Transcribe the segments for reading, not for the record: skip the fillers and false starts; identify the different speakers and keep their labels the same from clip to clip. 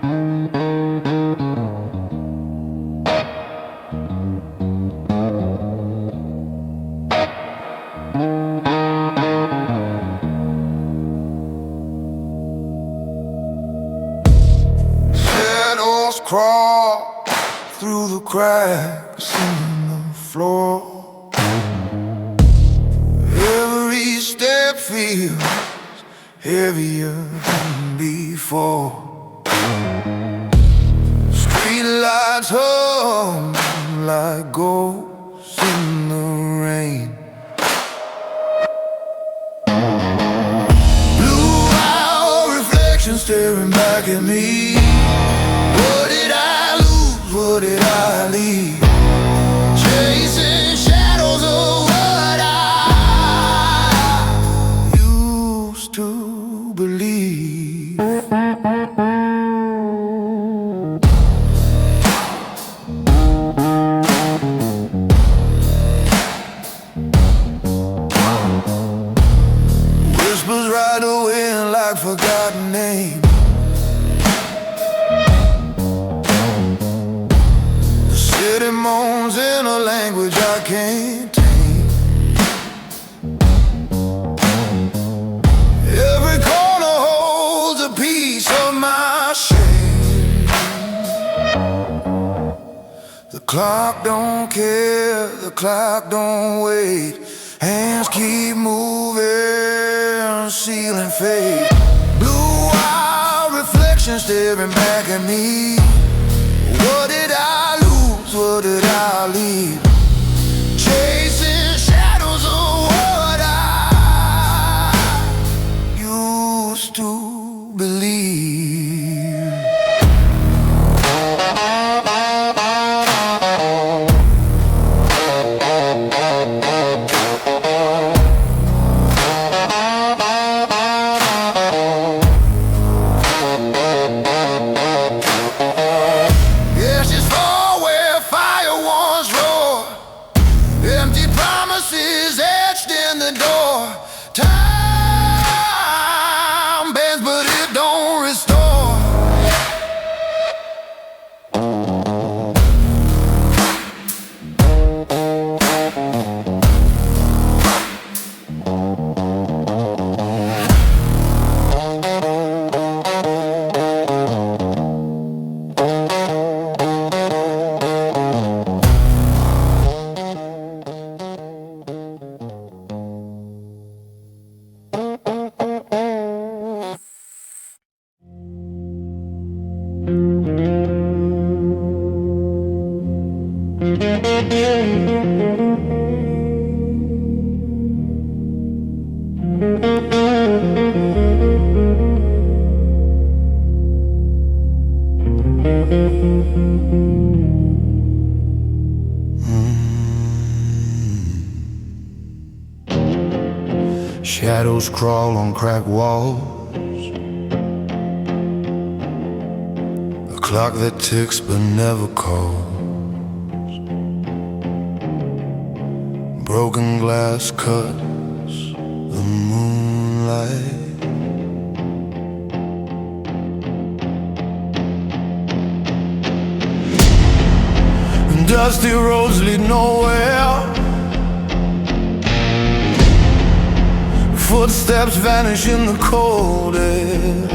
Speaker 1: Shadows crawl through the cracks in the floor. Every step feels heavier than before. Streetlights hum like ghosts in the rain. Blue-eyed reflections staring back at me. What did I lose? What did I leave? Chasing shadows of what I used to believe. Whispers ride the wind like forgotten names. City moans in a language I can't tame. Every corner holds a piece of my shame. The clock don't care, the clock don't wait. Hands keep moving, ceiling fade. Blue-eyed reflections staring back at me. What did I lose? What did I leave? Chasing shadows of what I used to believe. Empty promises etched in the door. Time bends, but it don't restore. Shadows crawl on cracked walls. A clock that ticks but never calls. Broken glass cuts the moonlight. Dusty roads lead nowhere. Footsteps vanish in the cold air.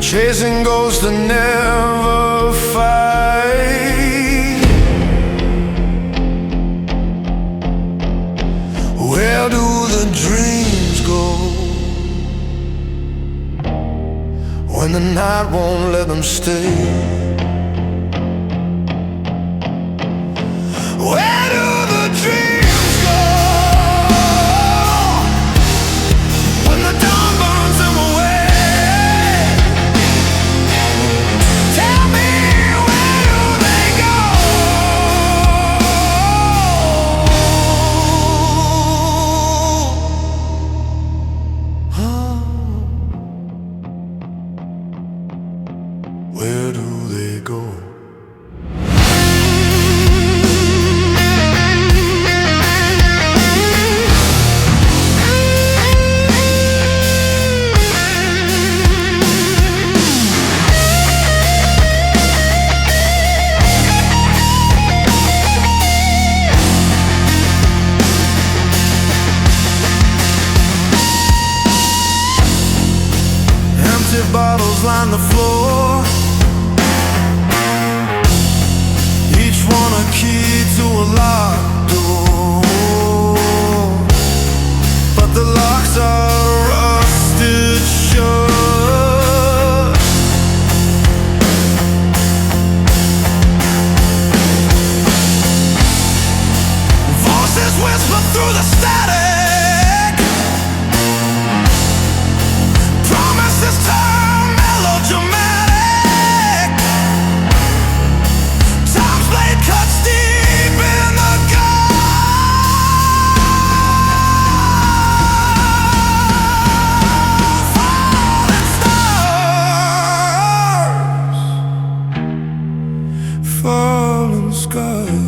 Speaker 1: Chasing ghosts that never fight. Where do the dreams go when the night won't let them stay? Where do the dreams go when the dawn burns them away? Tell me, where do they go? Where do they on the floor, each one a key to a locked door, but the locks are rusted shut. Voices whisper through the static, promises turn melodramatic, time's blade cuts deep in the gold. Falling stars, falling skies.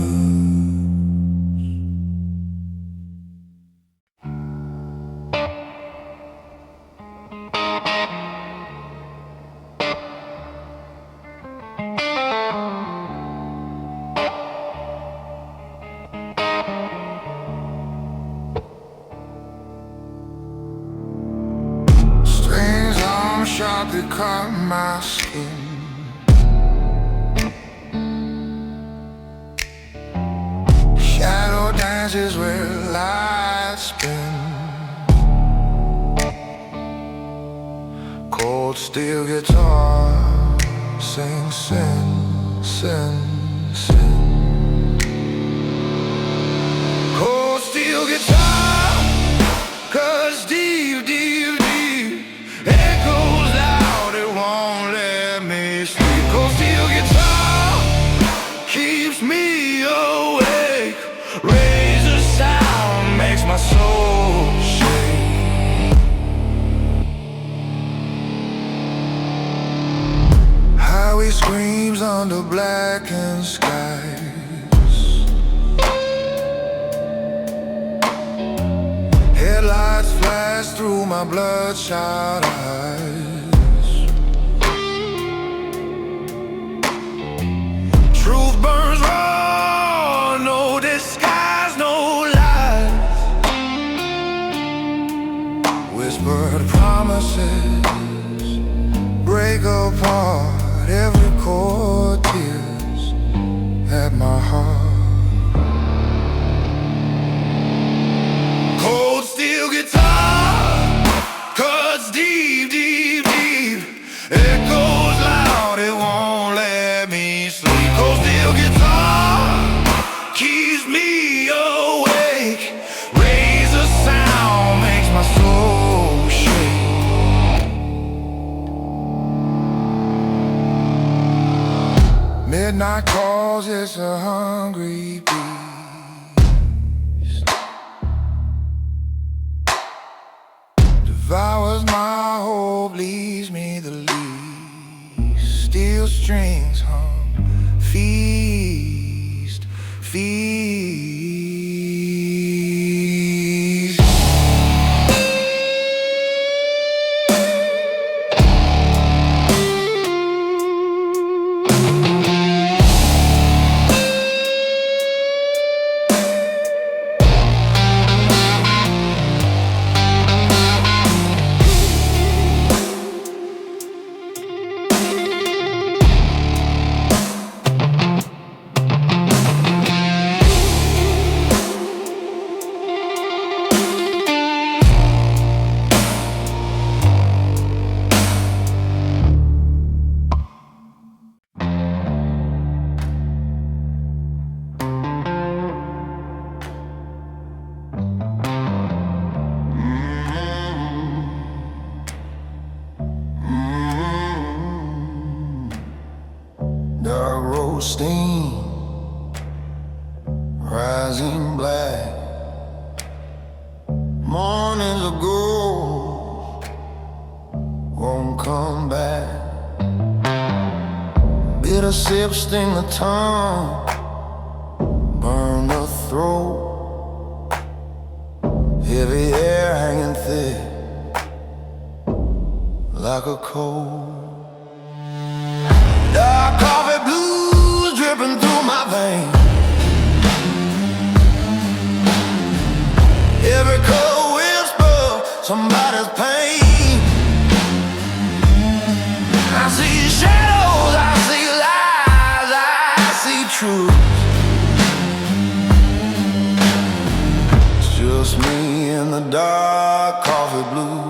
Speaker 1: Sharply cut my skin, shadow dances where lights spin, cold steel guitar sings sin, sin, sin. Cold steel guitar, 'cause deep, deep, deep echoes loud, it won't let me sleep. Cold steel guitar keeps me awake, razor sound makes my soul shake. Highway screams under blackened skies, headlights flash through my bloodshot eyes. Truth burns raw, no disguise, no lies. Whispered promises break apart, every chord tears at my heart. Cold steel guitar cuts deep, deep, deep, echoes loud, it won't let me sleep. Cold steel guitar keeps me awake, razor sound makes my soul shake. Midnight calls, it's a hungry beast, devours my hope, leaves me the least. Steel strings hum, feast, feast. Dark roasting, rising black, mornings ago won't come back. Bitter sip sting the tongue, burn the throat, heavy air hanging thick like a cold. Dark coffee blues dripping through my veins, every cold whisper somebody's pain. I see shadows, I see lies, I see truth. It's just me in the dark coffee blue.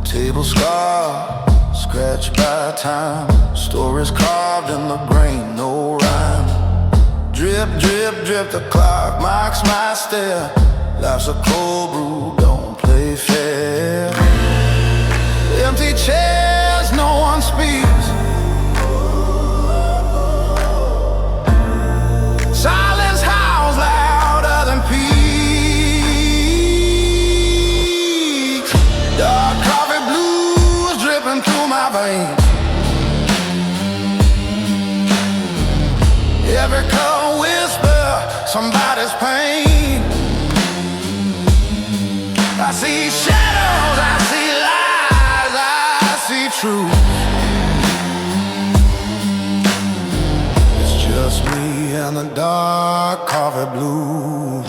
Speaker 1: Table scar, scratched by time. Stories carved in the grain, no rhyme. Drip, drip, drip, the clock marks my stare. Life's a cold brew, don't play fair. Empty chairs, no one speaks. Silence howls louder than peaks. Dark coffee blues dripping through my veins. Every color whisper somebody's pain. I see shadows, I see lies, I see truth. It's just me and the dark coffee blue.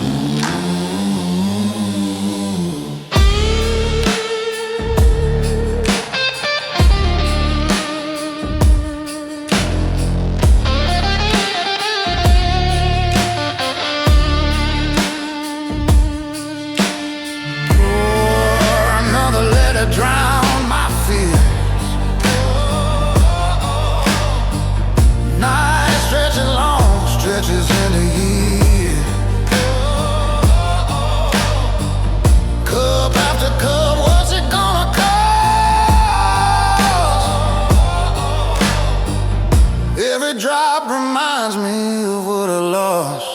Speaker 1: Drown my fears. Night stretching long, stretches into years. Cup after cup, what's it gonna cost? Every drop reminds me of what I lost.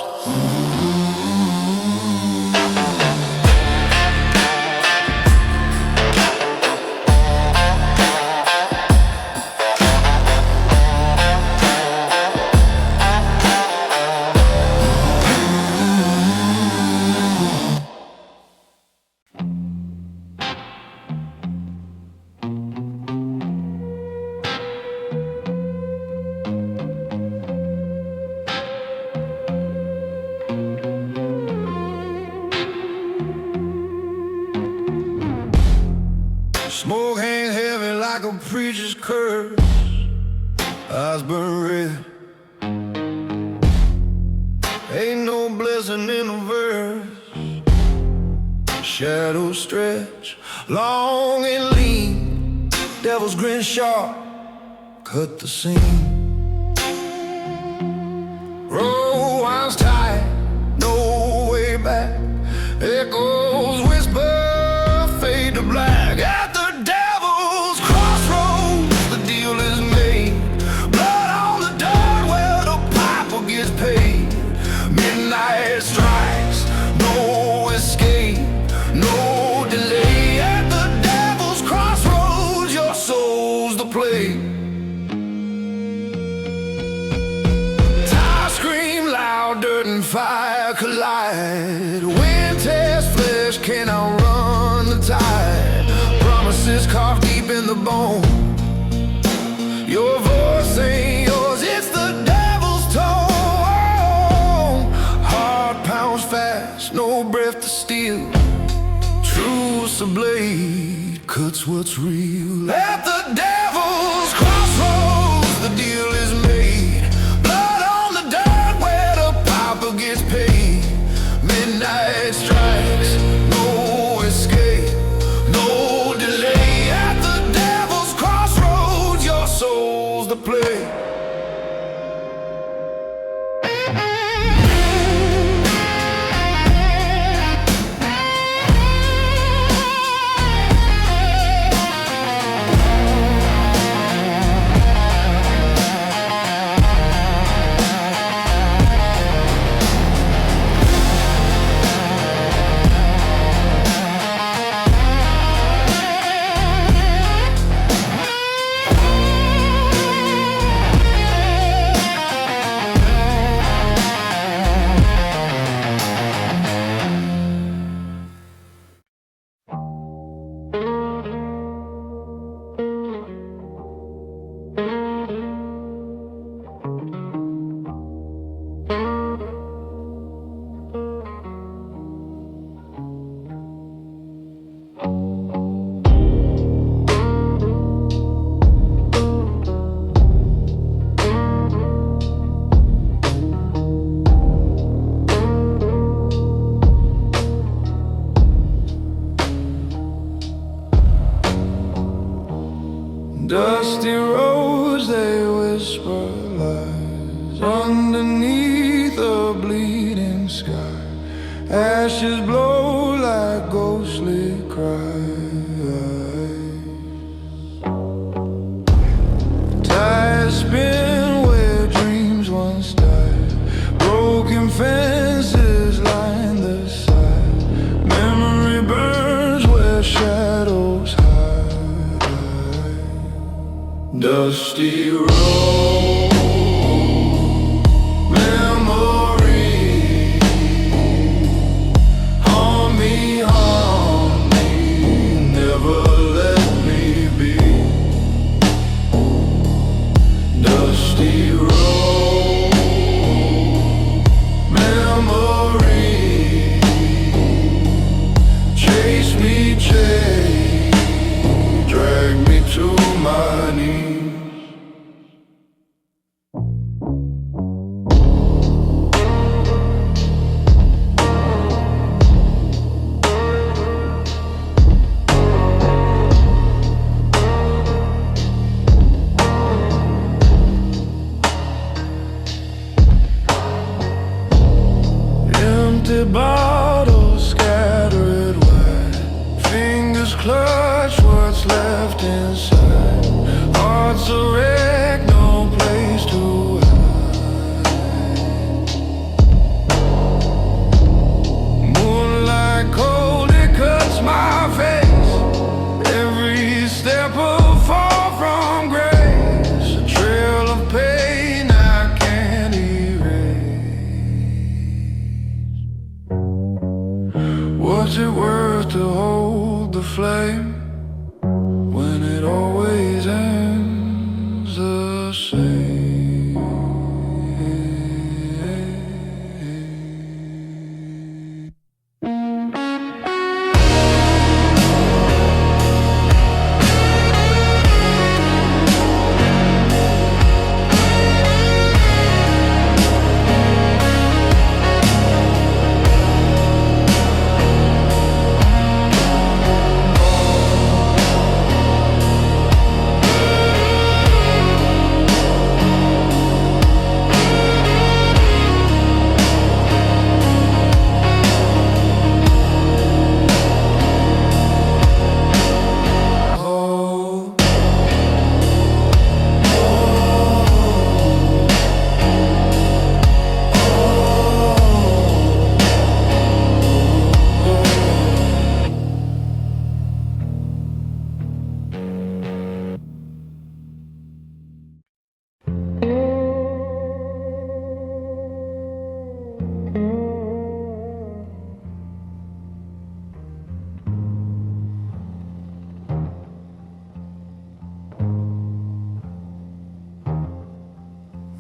Speaker 1: Smoke hangs heavy like a preacher's curse. Eyes burn red. Ain't no blessing in a verse. Shadows stretch long and lean. Devil's grin sharp, cut the seam. Road winds tight, no way back. Echoes whisper, fade to black. At the devil's crossroads, the deal is made. Blood on the dirt where the piper gets paid. Midnight strikes, no escape, no delay. At the devil's crossroads, your soul's the play. Tires scream loud, dirt and fire collide. Wind tears flesh, can outrun the tide. Promises carved deep in the bone. Your voice ain't yours, it's the devil's tone. Heart pounds fast, no breath to steal. Truth's a blade, cuts what's real. At the devil's crossroads, the deal is made. Blood on the dirt where the piper gets paid. Midnight strikes, no escape, no delay. At the devil's crossroads, your soul's the play. Dusty roads, they whisper lies underneath a bleeding sky. Ashes blow like ghostly cries. Tires spin where dreams once died. Broken fences line the side. Memory burns where shadows hide. Dusty road, memory, haunt me, never let me be. Dusty road, memory, chase me, drag me to my knees. Empty bottles scattered wide. Fingers clutch what's left inside. Hearts a wreck, no place to hide. Moonlight cold, it cuts my face. Every step a fall from grace. A trail of pain I can't erase. What's it worth to hold the flame when it always ends the same?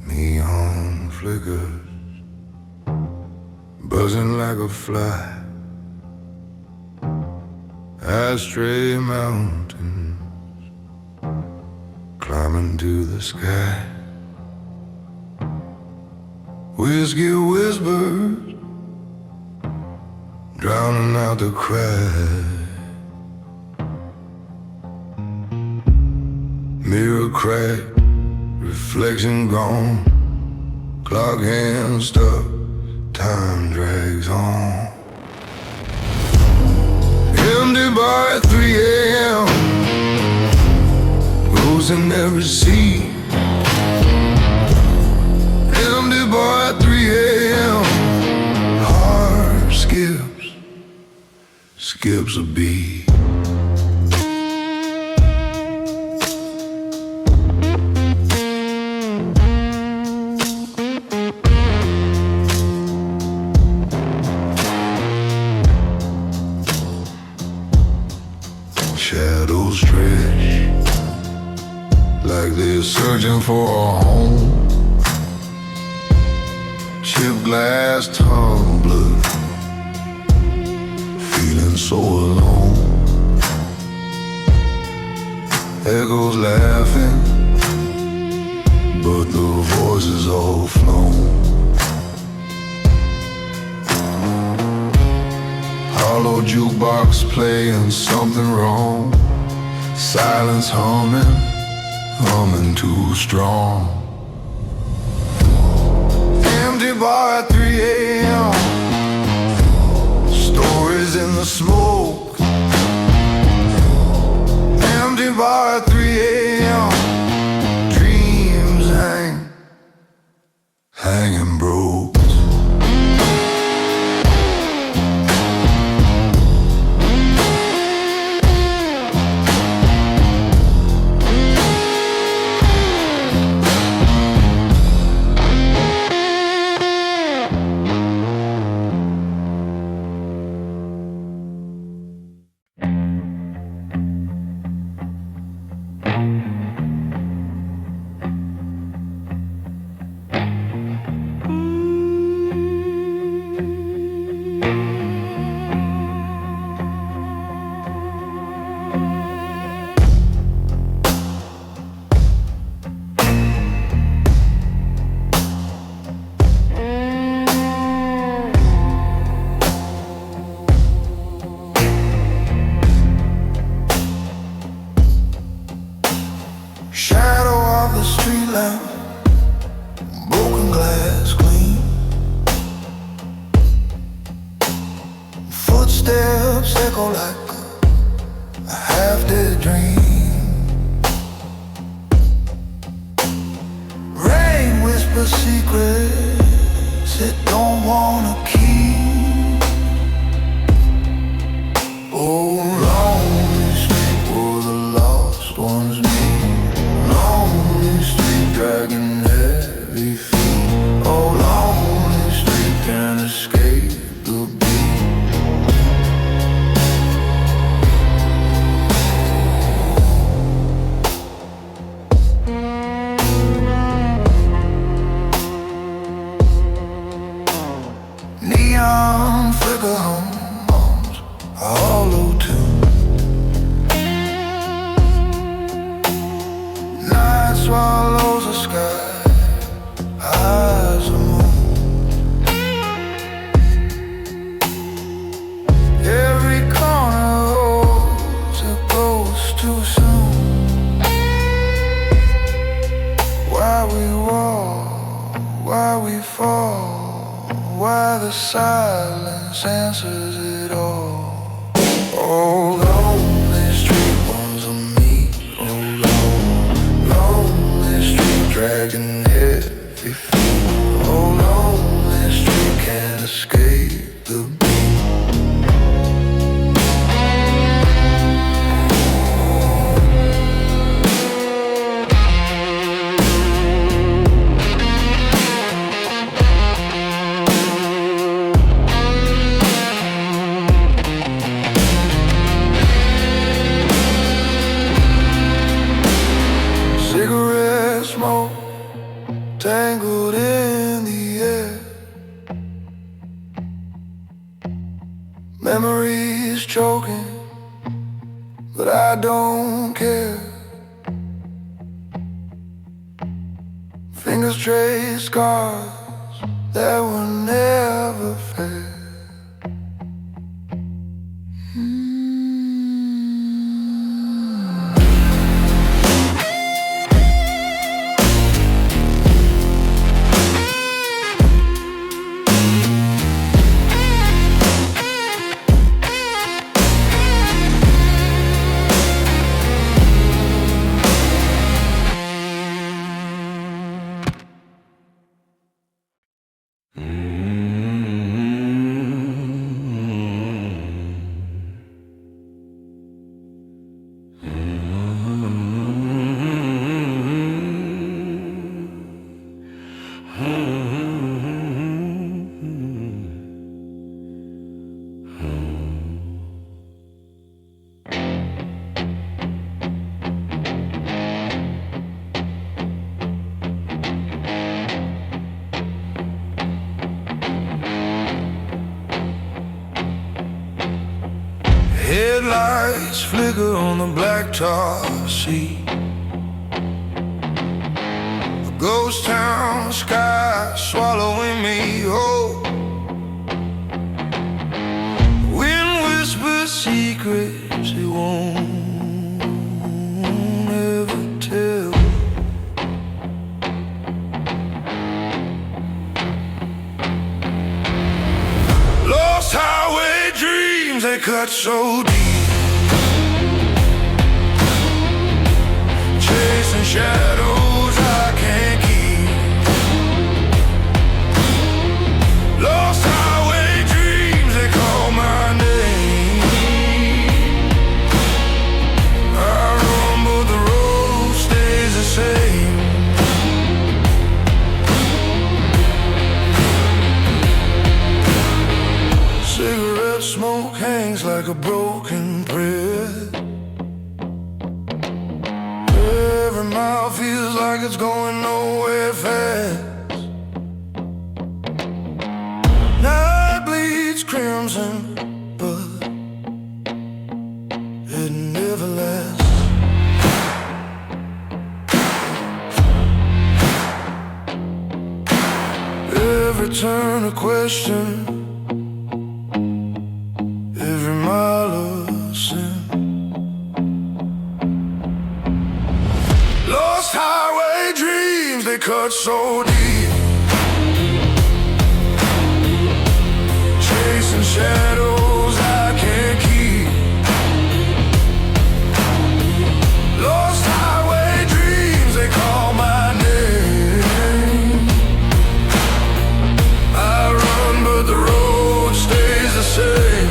Speaker 1: Neon flickers, buzzing like a fly. Ashtray mountains, climbing to the sky. Whiskey whispers, drowning out the cry. Mirror crack, reflection gone. Clock hands stuck, time drags on. Empty bar at 3 a.m. Ghosts in every seat. Empty bar at 3 a.m. Heart skips a beat. Shadows stretch like they're searching for a home. Chipped glass tumbler, feeling so alone. Echoes laughing, but the voices all flown. Hollow jukebox playing something wrong. Silence humming, humming too strong. Empty bar at 3 a.m. Stories in the smoke. Empty bar at 3 a.m. Dreams hanging broke. Shadow of the street lamp, broken glass clean. Footsteps echo like a half-dead dream. Rain whispers secrets it don't wanna keep. Oh, lonely street where the lost ones meet. Lonely street dragging heavy feet. Oh, lonely street can't escape the beat. Neon flicker hums a hollow tune. Night swallows the sky, eyes a moon. Every corner holds a ghost too soon. Why we walk, why we fall, why the silence answers it all. Oh, lonely street ones on me. Oh, lonely street dragging heavy feet. Oh, lonely street can't escape the beat. Cigarette smoke tangled in the air. Memories choking, but I don't care. Fingers trace scars that were never fair. Headlights flicker on the blacktop seat. A ghost town sky swallowing me whole. Wind whispers secrets it won't ever tell. cuts so deep, chasing shadows I can't keep. Lost highway dreams, they call my name. I run but the road stays the same. Cigarette smoke hangs like a broken thread. Every mile feels like it's going nowhere fast. Night bleeds crimson, but it never lasts. Every turn a question, every mile of sin. Lost highway dreams, they cut so deep, chasing shadows I can't keep. Lost highway dreams, they call my name. I run but the road stays the same.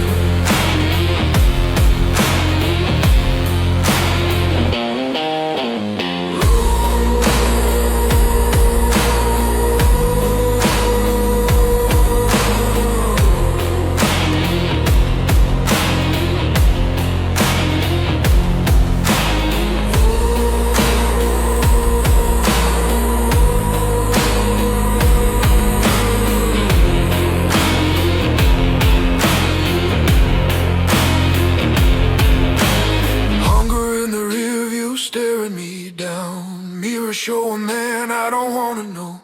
Speaker 1: Staring me down, mirror showing man I don't wanna know.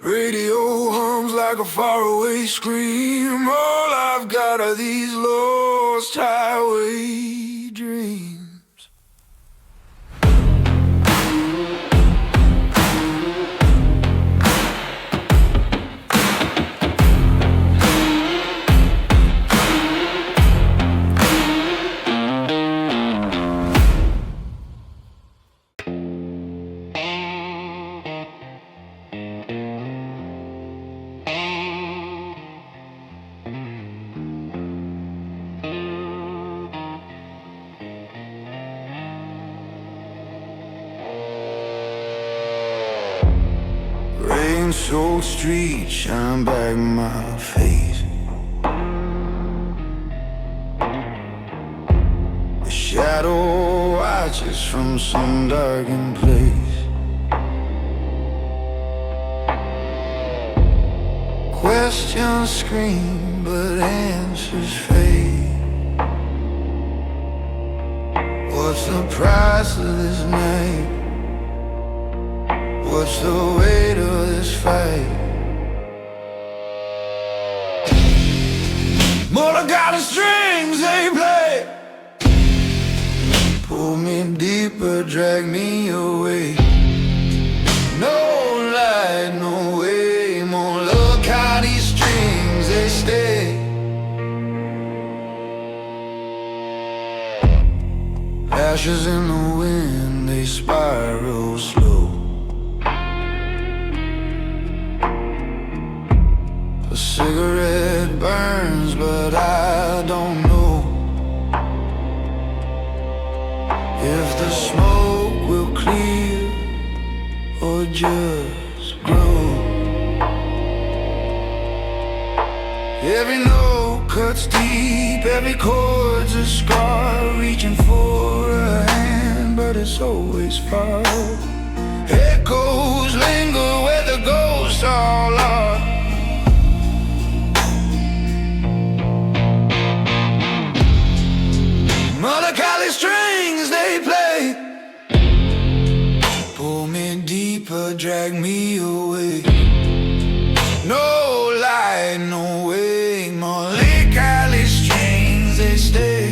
Speaker 1: Radio hums like a faraway scream. All I've got are these lost highway dreams. Rain-soaked streets shine back in my face. The shadow watches from some darkened place. Questions scream, but answers fade. What's the price of this night? What's the weight of this fight? Mulligatawny strings they play, pull me deeper, drag me away. No light, no way, more look how these strings they stay. Ashes in the wind, they spiral slow. A cigarette burns, but I don't know if the smoke will clear or just grow. Every note cuts deep, every chord's a scar, reaching for a hand, but it's always far. Echoes linger where the ghosts all are. Mulligatawny strings they play, pull me deeper, drag me away. No light, no way, Mulligatawny strings they stay.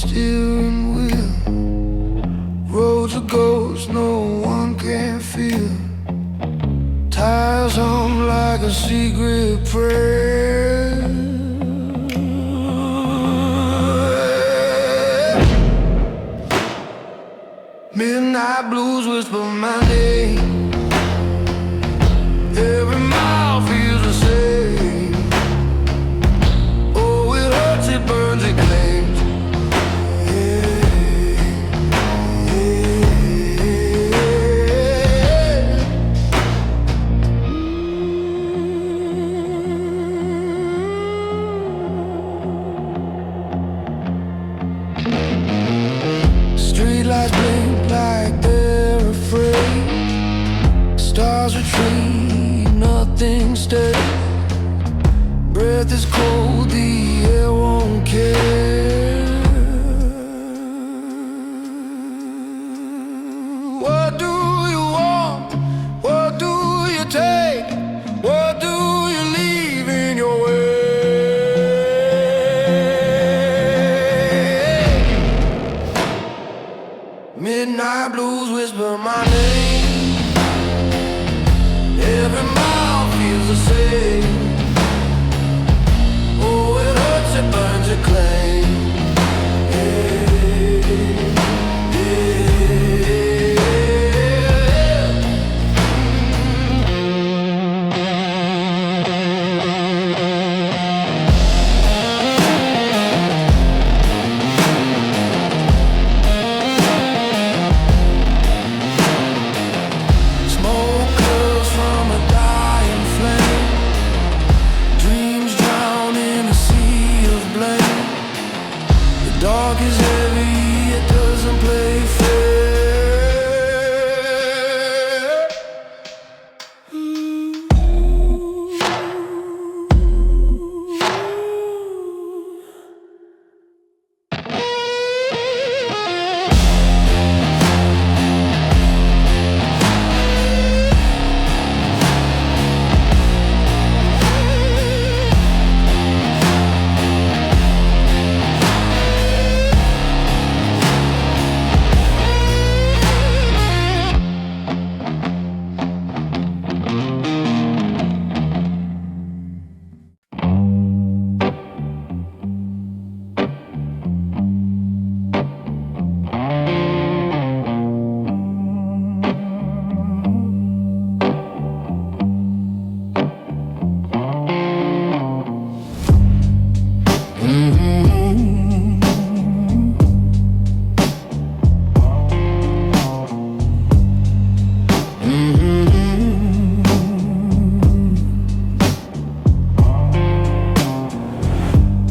Speaker 1: steering wheel. Roads of ghosts no one can feel. Tires hum like a secret prayer. Midnight blues whisper my name. Every mile feels the same. Oh, it hurts, it burns, it claims. Streetlights blink like they're afraid. Stars retreat, nothing stays. Breath is cold, the air won't care. What do you want? What do you take? What do you leave in your way? Midnight blues whisper my name. Every mile feels the same. Oh, it hurts, it burns, it claims. Smoke curls from a dying flame. Dreams drown in a sea of blame. The dark is heavy, it doesn't play fair.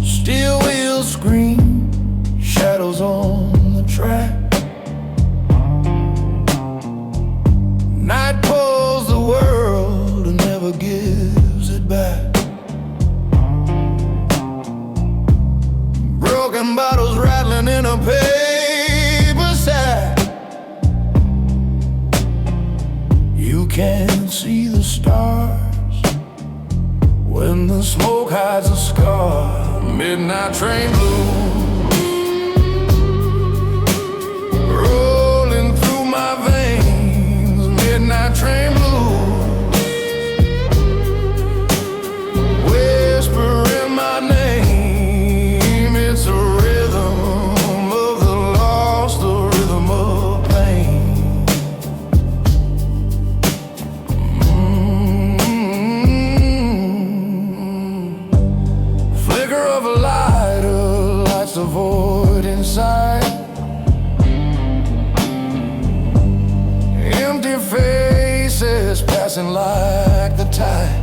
Speaker 1: Steel wheels scream, shadows on the track. Night pulls the world and never gives it back. Broken bottles rattling in a paper sack. You can't see the stars when the smoke hides a scar. Midnight train blues rolling through my veins. Midnight train blues whispering my name. It's a rhythm of the lost, a rhythm of pain. Flicker of a lighter lights the void inside. Empty faces passing like the tide.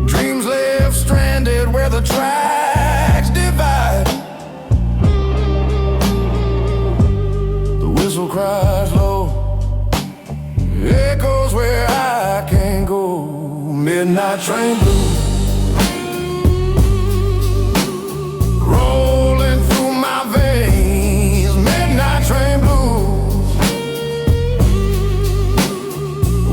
Speaker 1: Dreams left stranded where the tracks divide. The whistle cries low, echoes where I can't go. Midnight train blues rolling through my veins. Midnight train blues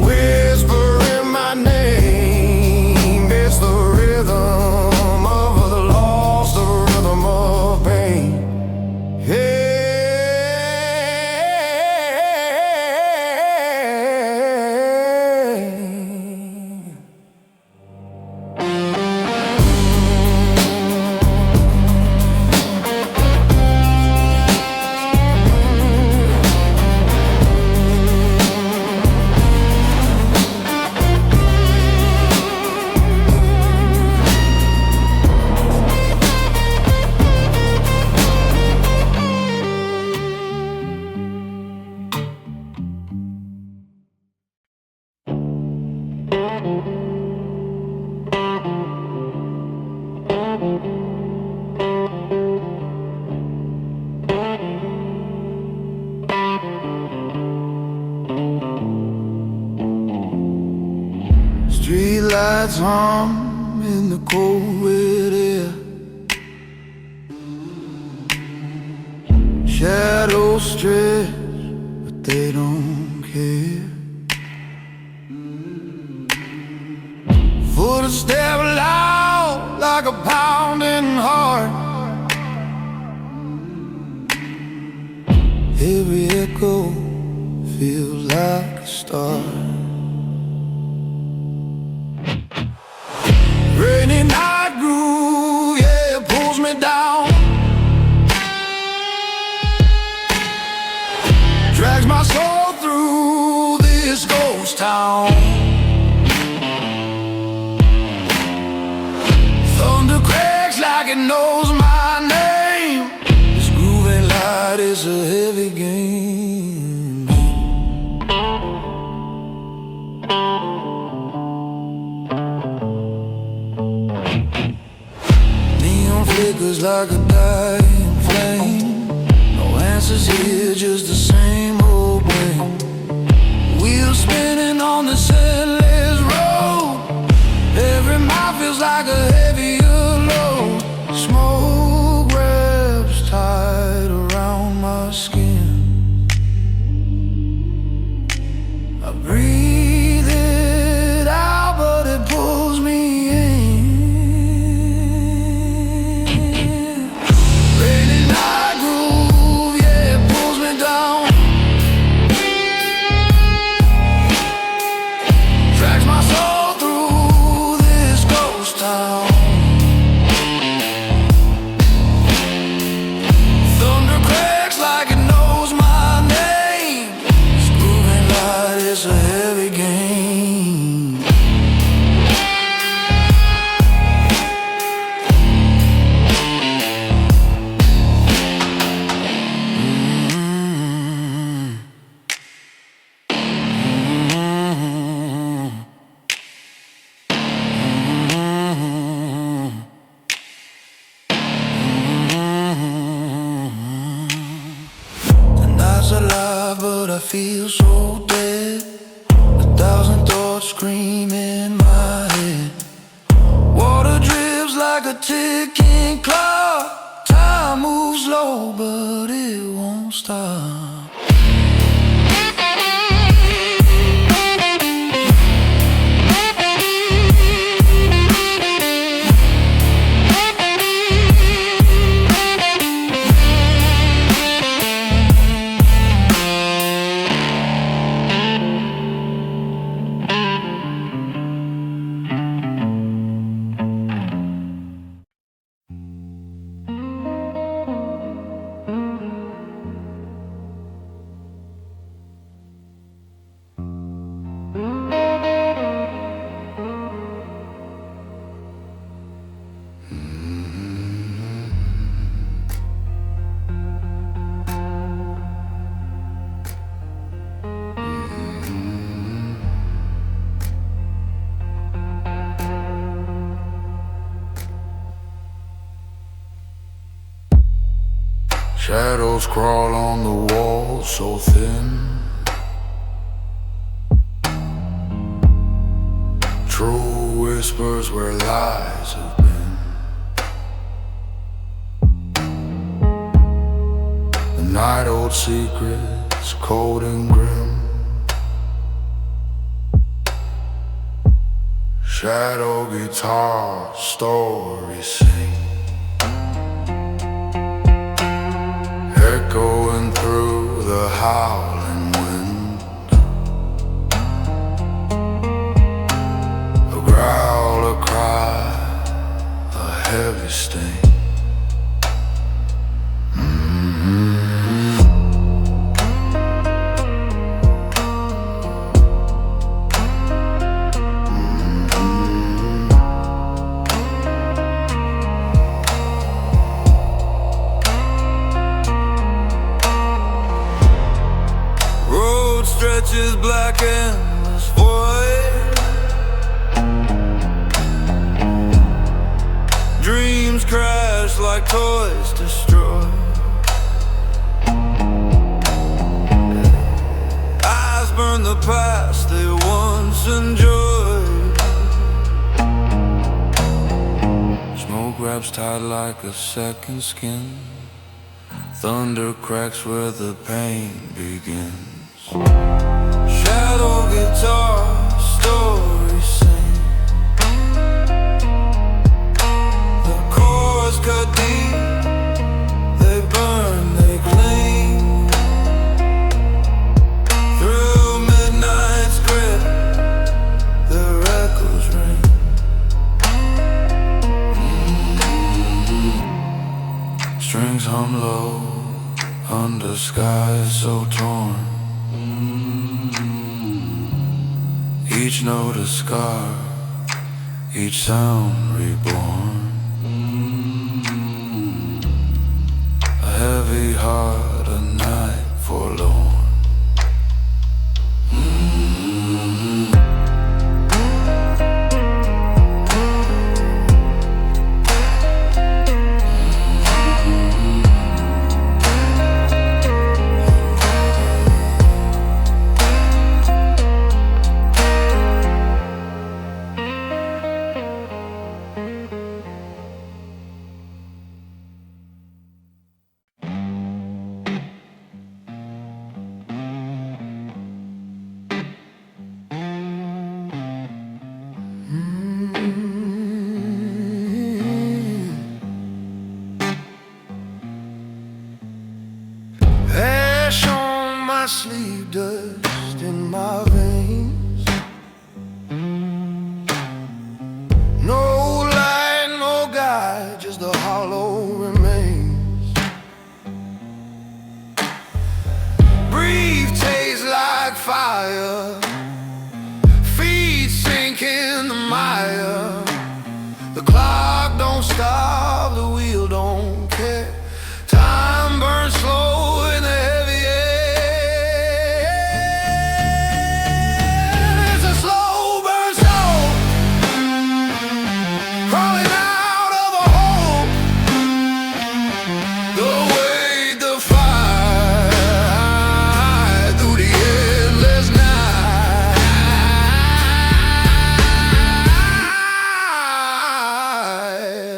Speaker 1: whispering my name. It's the rhythm of the lost, Cats hum in the cold wet air. Shadows stretch, but they don't care. Footsteps loud like a pounding heart. Every echo feels like a star. Rainy night groove, yeah, it pulls me down. Drags my soul through this ghost town. Thunder cracks like it knows my name. This grooving light is a heavy game. Neon flickers like a dying flame. No answers here, just the same old blame. Wheels spinning on this endless road. Every mile feels like a heavier load. Smoke wraps tight around my skin. I breathe it out, but it pulls me in. Rainy night groove, yeah, it pulls me down. Drags my soul through this ghost town. Thunder cracks like it knows my name. This grooving light is a heavy game. The night's alive, but I feel so dead. 1,000 thoughts scream in my head. Water drips like a ticking clock. Time moves slow, but it won't stop. Shadows crawl on the wall so thin. True whispers where lies have been. The night-old secrets, cold and grim. Shadow guitar stories sing, echoing through the howling wind. A growl, a cry, a heavy sting. Stretches black endless void. Dreams crash like toys destroyed. Eyes burn the past they once enjoyed. grabs tight like a second skin. Thunder cracks where the pain begins. Shadow guitar, story sing. The chords cut deep, they burn, they cling. Through midnight's grip, their echoes ring. Strings hum low under skies so torn. Each note a scar, each sound reborn. A heavy heart, a night forlorn. Ash on my sleeve, dust in my veins. No light, no guide, just the hollow remains. Brief taste like fire, feet sink in the mire. The clock don't stop, the wheel don't care. Time burns slow in the heavy air. It's a slow burn soul, crawling out of a hole. The weight, the fight through the endless night.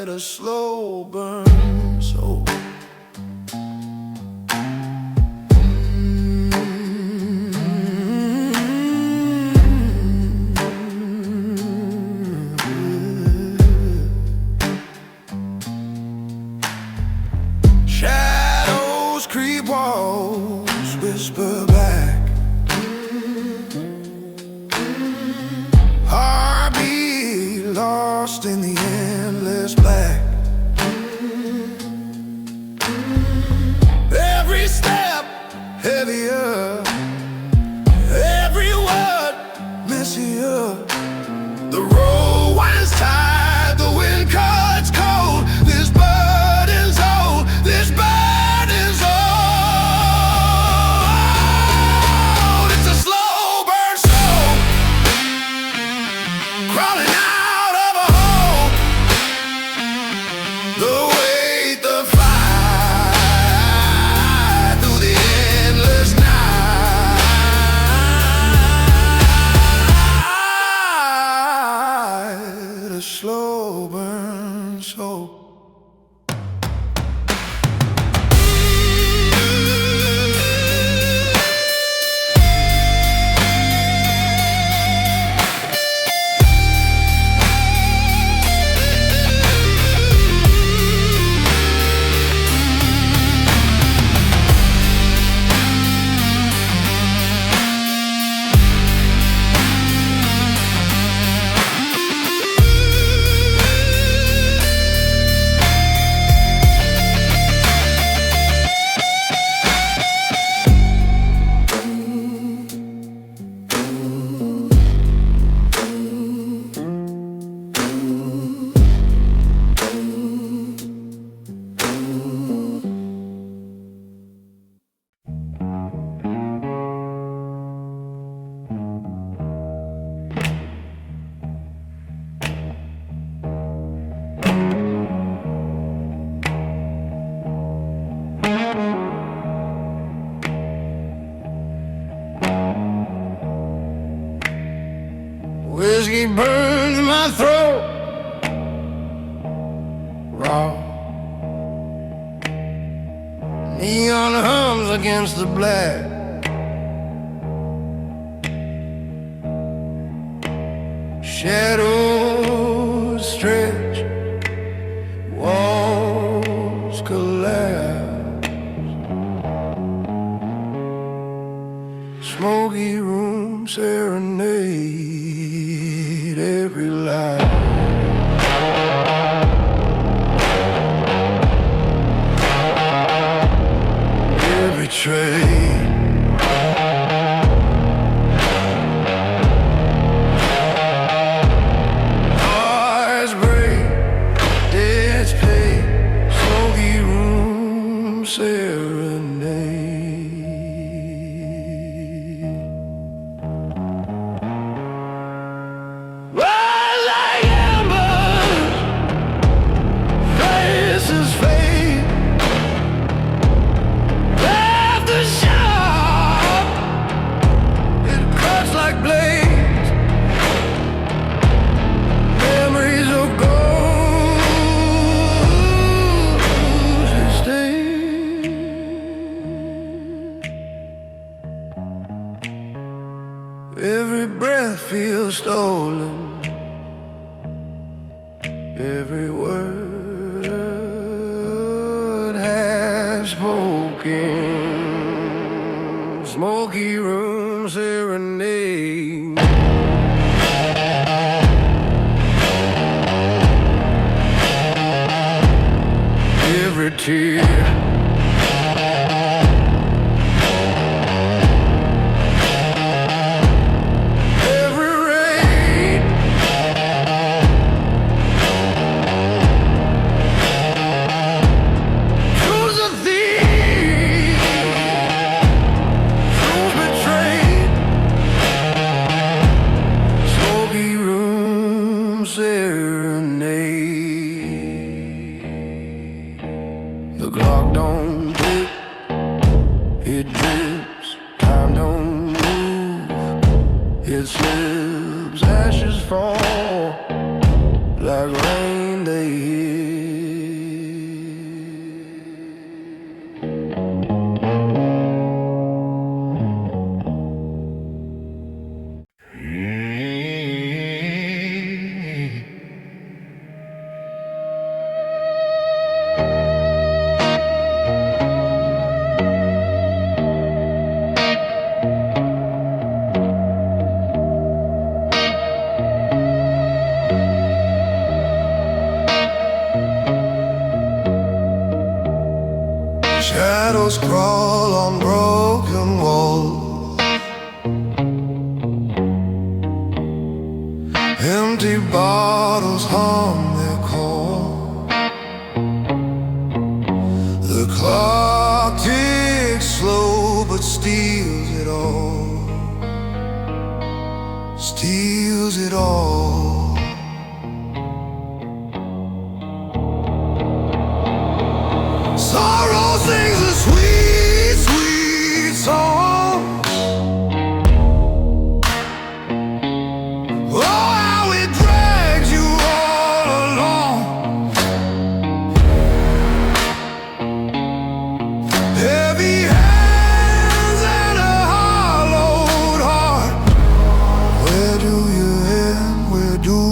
Speaker 1: A slow burn soul. Shadows creep walls, whisper back. Heartbeat lost in the endless black. Every step heavier, every word messier. The road winds tight, the wind cuts cold. This burden's old, this burden's old. It's a slow burn soul, crawling out of a hole. The weight, the fight through the endless night. A slow burn soul. Whiskey burns my throat, raw. Neon hums against the black. Shadows stretch, walls collapse. Smoky room serenade every light. Every train. Hearts break, debts pay. Smoky room serenade. Rise like embers, faces fade. Laughter sharp, it cuts like blades. Memories of gold that stay. Every breath feels stolen. Every word has spoken. Smoky room serenade. Every tear. Every rain. Choose a thief. Choose betrayed. Smoky room serenade. The clock don't tick, it drips. Time don't move, it slips. Ashes fall like rain they hit. Shadows crawl on broken walls. Empty bottles hum their call. The clock ticks slow but steals it all. Steals it all. Sorrow sings a sweet, sweet song. Oh, how it drags you all along. Heavy hands and a hollowed heart. Where do you end? Where do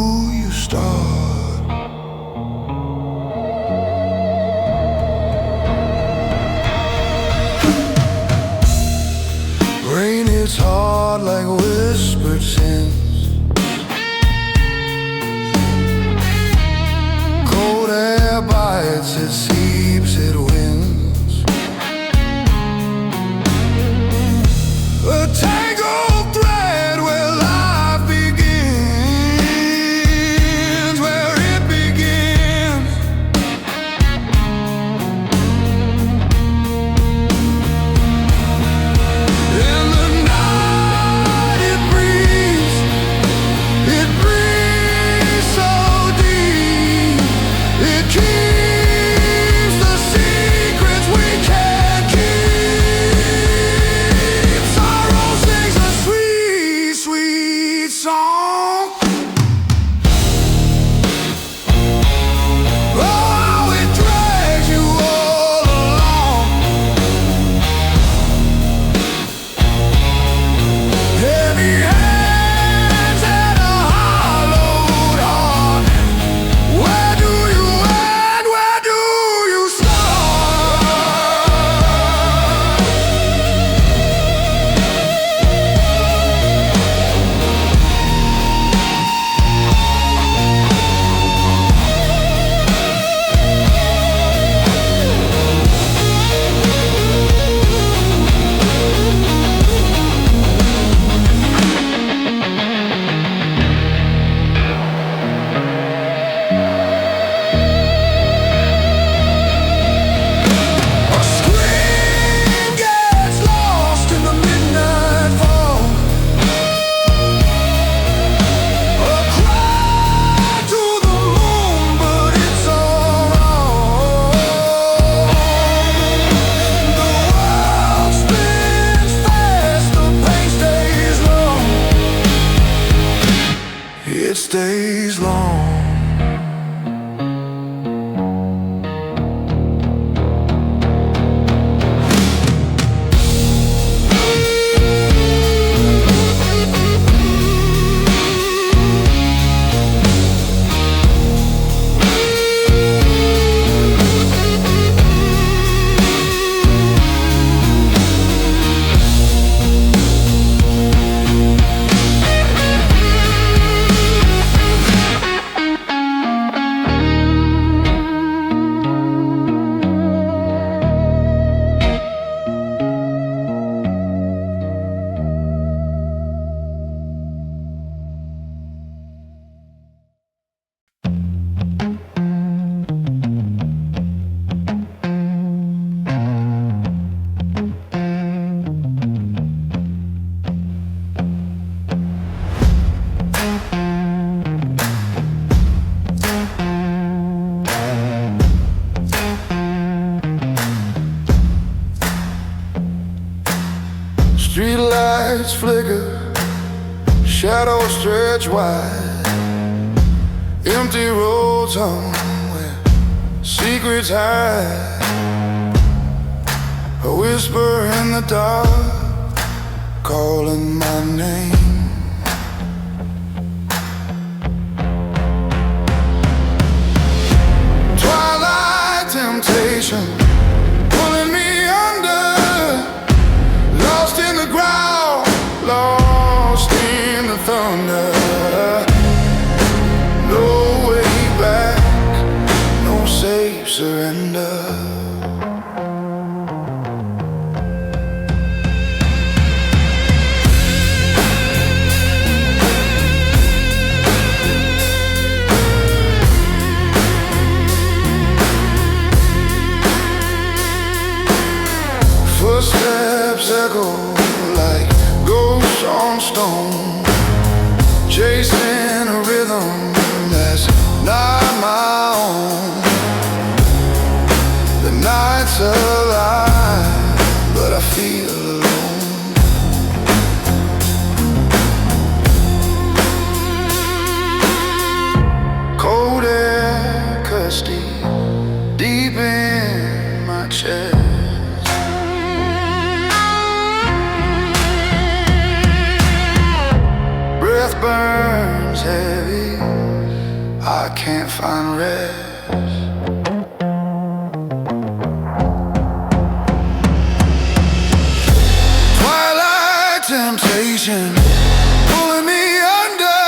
Speaker 1: it stays long. Street lights flicker, shadows stretch wide, empty roads home where secrets hide. A whisper in the dark, calling my name. Twilight temptation, pulling me under, lost in the ground, lost in the thunder. No way back, no safe surrender. Footsteps echo like ghosts on stone, chasing a rhythm that's not my own. The night's alive, but I feel alone. Cold air cuts deep in my chest. Breath burns heavy, I can't find rest. Twilight temptation, pulling me under,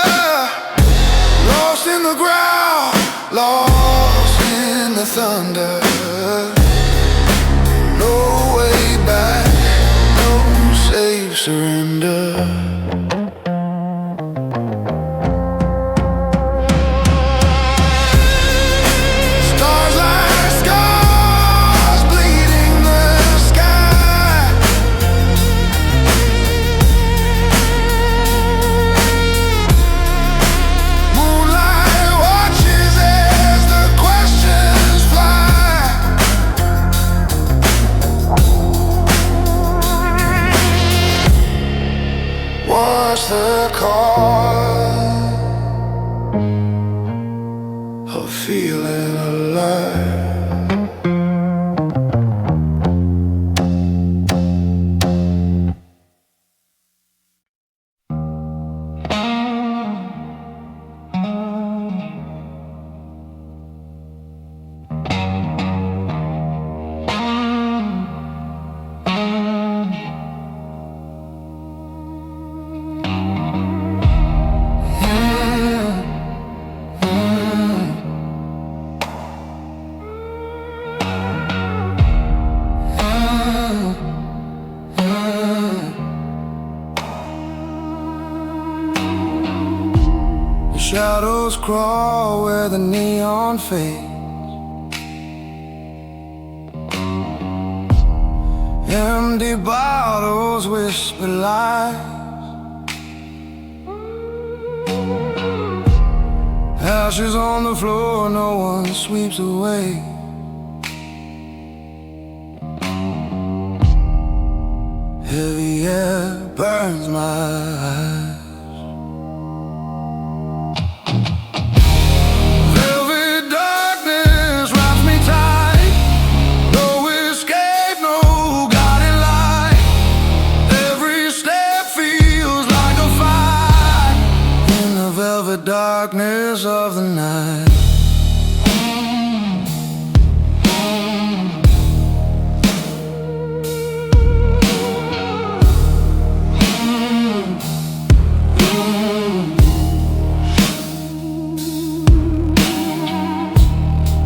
Speaker 1: lost in the ground, lost in the thunder. No way back, no safe surrender. What's the cause of feeling alive? Shadows crawl where the neon fades. Empty bottles whisper lies. Ashes on the floor, no one sweeps away. Heavy air burns my eyes. velvet darkness of the night.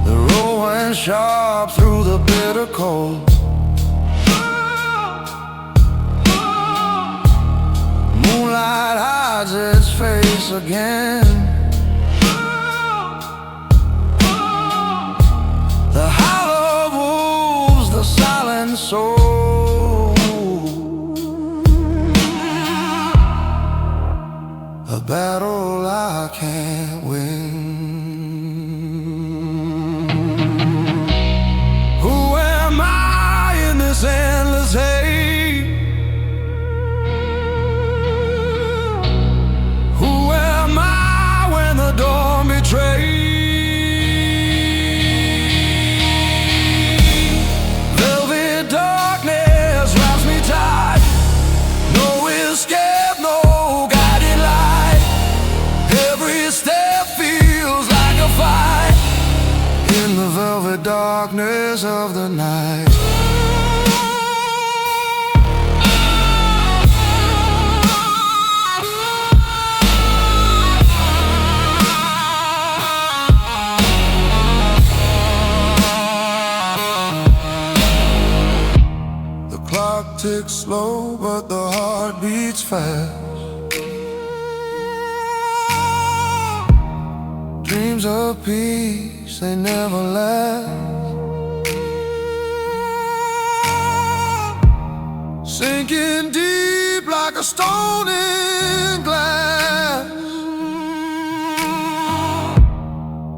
Speaker 1: The road went sharp through the bitter cold. Moonlight hides its face again. The hollow wolves, the silent soul. A battle I can't win. Who am I in this endless hate? Who am I when the dawn betrays? Velvet darkness wraps me tight. No escape, no guiding light. Every step feels like a fight in the velvet darkness of the night. The clock ticks slow, but the heart beats fast. Dreams of peace, they never last. Sinking deep like a stone in glass.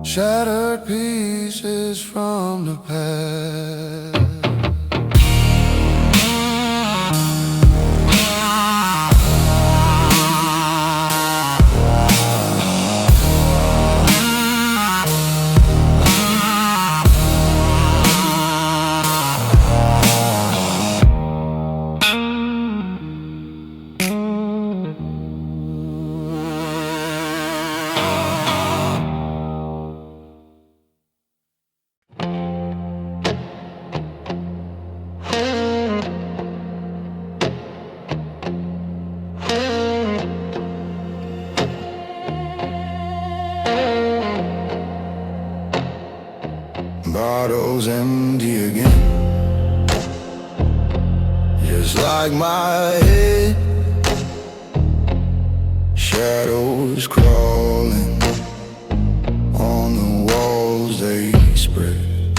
Speaker 1: Shattered pieces from the past. Bottles empty again, just like my head. Shadows crawling on the walls they spread.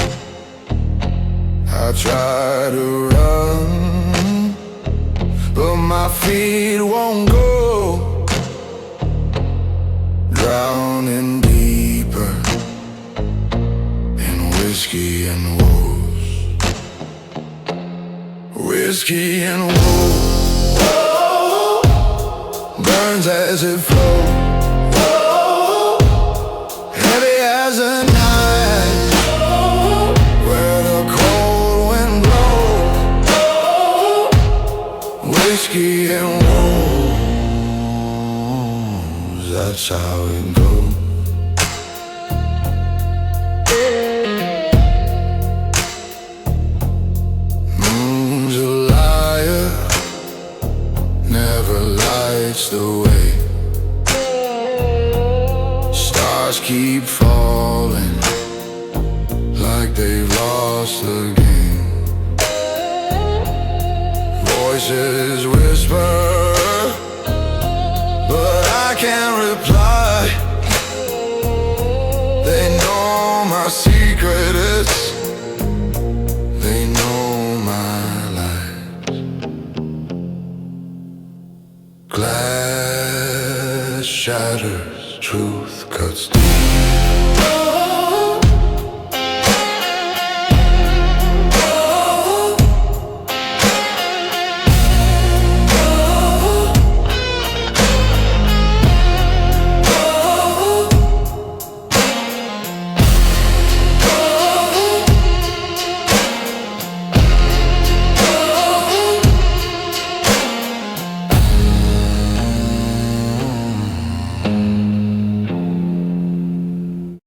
Speaker 1: I try to run, but my feet won't go. Drowning deeper in whiskey and woes. Whiskey and woes. Burns as it flows. Heavy as a night where the cold wind blows. Whiskey and woes, that's how it goes. Moon's a liar, never lights the way. Stars keep falling like they've lost the game. Voices whisper, but I can't reply. They know my secrets, they know my lies. Glass shatters, truth cuts deep.